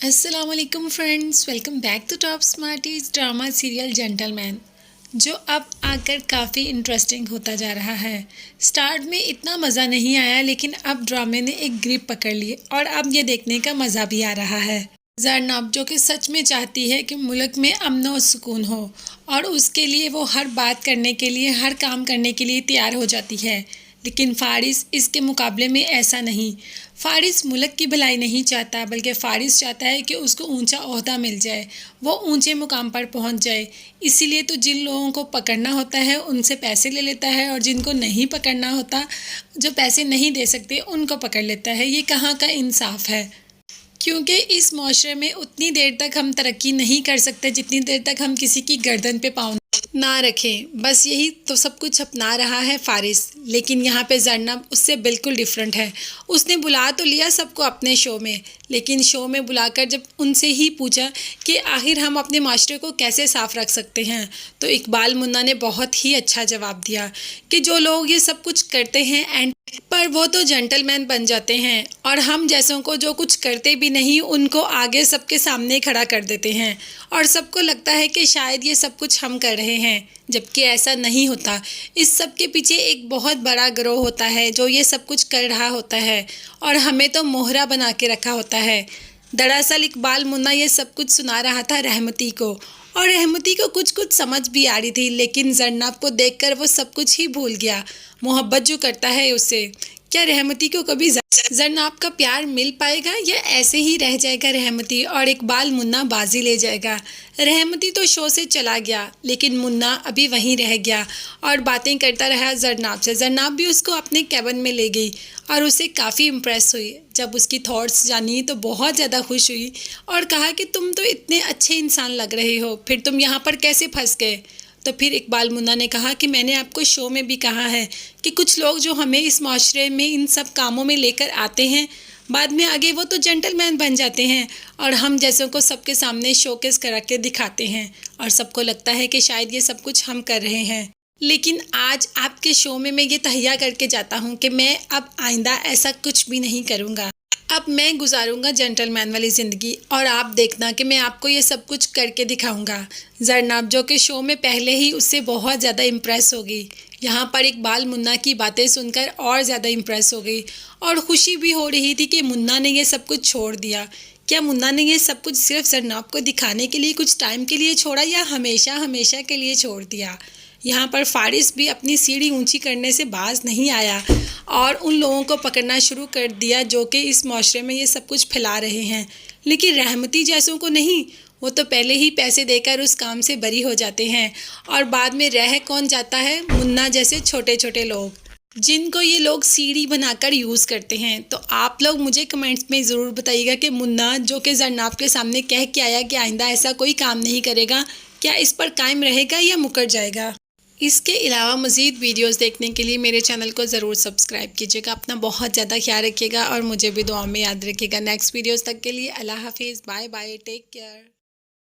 अस्सलामुअलैकुम friends, welcome back to top smarties drama serial gentleman, जो अब आकर काफ़ी इंटरेस्टिंग होता जा रहा है। स्टार्ट में इतना मज़ा नहीं आया, लेकिन अब ड्रामे ने एक ग्रिप पकड़ ली और अब ये देखने का मज़ा भी आ रहा है। जरनब जो कि सच में चाहती है कि मुल्क में अमन और सुकून हो, और उसके लिए वो हर बात करने के लिए, हर काम करने के लिए तैयार हो जाती है। लेकिन फ़ारिस इसके मुकाबले में ऐसा नहीं। फ़ारिस मुल्क की भलाई नहीं चाहता, बल्कि फ़ारिस चाहता है कि उसको ऊंचा ओहदा मिल जाए, वो ऊंचे मुकाम पर पहुंच जाए। इसीलिए तो जिन लोगों को पकड़ना होता है उनसे पैसे ले लेता है, और जिनको नहीं पकड़ना होता, जो पैसे नहीं दे सकते, उनको पकड़ लेता है। ये कहाँ का इंसाफ है? क्योंकि इस माशरे में उतनी देर तक हम तरक्की नहीं कर सकते जितनी देर तक हम किसी की गर्दन पे पाँव ना रखें। बस यही तो सब कुछ अपना रहा है फ़ारिस। लेकिन यहाँ पे जरनब उससे बिल्कुल डिफरेंट है। उसने बुला तो लिया सबको अपने शो में, लेकिन शो में बुलाकर जब उनसे ही पूछा कि आखिर हम अपने माशरे को कैसे साफ़ रख सकते हैं, तो इकबाल मुन्ना ने बहुत ही अच्छा जवाब दिया कि जो लोग ये सब कुछ करते हैं एंड पर वो तो जेंटलमैन बन जाते हैं, और हम जैसों को जो कुछ करते भी नहीं उनको आगे सबके सामने खड़ा कर देते हैं, और सबको लगता है कि शायद ये सब कुछ हम कर रहे हैं, जबकि ऐसा नहीं होता। इस सब के पीछे एक बहुत बड़ा गिरोह होता है जो ये सब कुछ कर रहा होता है, और हमें तो मोहरा बना के रखा होता है। दरअसल इकबाल मुन्ना ये सब कुछ सुना रहा था रहमती को, और रहमती को कुछ कुछ समझ भी आ रही थी, लेकिन जरनब को देखकर वो सब कुछ ही भूल गया। मोहब्बत जो करता है उससे, क्या रहमती को कभी जरनब का प्यार मिल पाएगा, या ऐसे ही रह जाएगा रहमती और इकबाल मुन्ना बाजी ले जाएगा? रहमती तो शो से चला गया, लेकिन मुन्ना अभी वहीं रह गया और बातें करता रहा जरनब से। जरनब भी उसको अपने कैबिन में ले गई और उसे काफ़ी इम्प्रेस हुई। जब उसकी थॉट्स जानी तो बहुत ज़्यादा खुश हुई और कहा कि तुम तो इतने अच्छे इंसान लग रहे हो, फिर तुम यहाँ पर कैसे फंस गए? तो फिर इकबाल मुन्ना ने कहा कि मैंने आपको शो में भी कहा है कि कुछ लोग जो हमें इस माशरे में इन सब कामों में लेकर आते हैं, बाद में आगे वो तो जेंटलमैन बन जाते हैं, और हम जैसों को सबके सामने शोकेस करा के दिखाते हैं, और सबको लगता है कि शायद ये सब कुछ हम कर रहे हैं। लेकिन आज आपके शो में मैं ये तहैया करके जाता हूँ कि मैं अब आइंदा ऐसा कुछ भी नहीं करूँगा। अब मैं गुजारूंगा जेंटलमैन वाली ज़िंदगी, और आप देखना कि मैं आपको ये सब कुछ करके दिखाऊंगा। जरनब जो कि शो में पहले ही उससे बहुत ज़्यादा इम्प्रेस हो गई, यहाँ पर इकबाल मुन्ना की बातें सुनकर और ज़्यादा इम्प्रेस हो गई, और खुशी भी हो रही थी कि मुन्ना ने ये सब कुछ छोड़ दिया। क्या मुन्ना ने ये सब कुछ सिर्फ जरनब को दिखाने के लिए कुछ टाइम के लिए छोड़ा, या हमेशा हमेशा के लिए छोड़ दिया? यहाँ पर फ़ारिस भी अपनी सीढ़ी ऊंची करने से बाज नहीं आया और उन लोगों को पकड़ना शुरू कर दिया जो कि इस माशरे में ये सब कुछ फैला रहे हैं। लेकिन रहमती जैसों को नहीं, वो तो पहले ही पैसे देकर उस काम से बरी हो जाते हैं, और बाद में रह कौन जाता है? मुन्ना जैसे छोटे छोटे लोग, जिनको ये लोग सीढ़ी बनाकर यूज़ करते हैं। तो आप लोग मुझे कमेंट्स में ज़रूर बताइएगा कि मुन्ना जो कि जरनब के सामने कह के आया कि आइंदा ऐसा कोई काम नहीं करेगा, क्या इस पर कायम रहेगा या मुकर जाएगा? इसके अलावा मज़ीद वीडियोस देखने के लिए मेरे चैनल को ज़रूर सब्सक्राइब कीजिएगा। अपना बहुत ज़्यादा ख्याल रखिएगा और मुझे भी दुआ में याद रखिएगा। नेक्स्ट वीडियोस तक के लिए अल्लाह हाफिज़, बाय बाय, टेक केयर।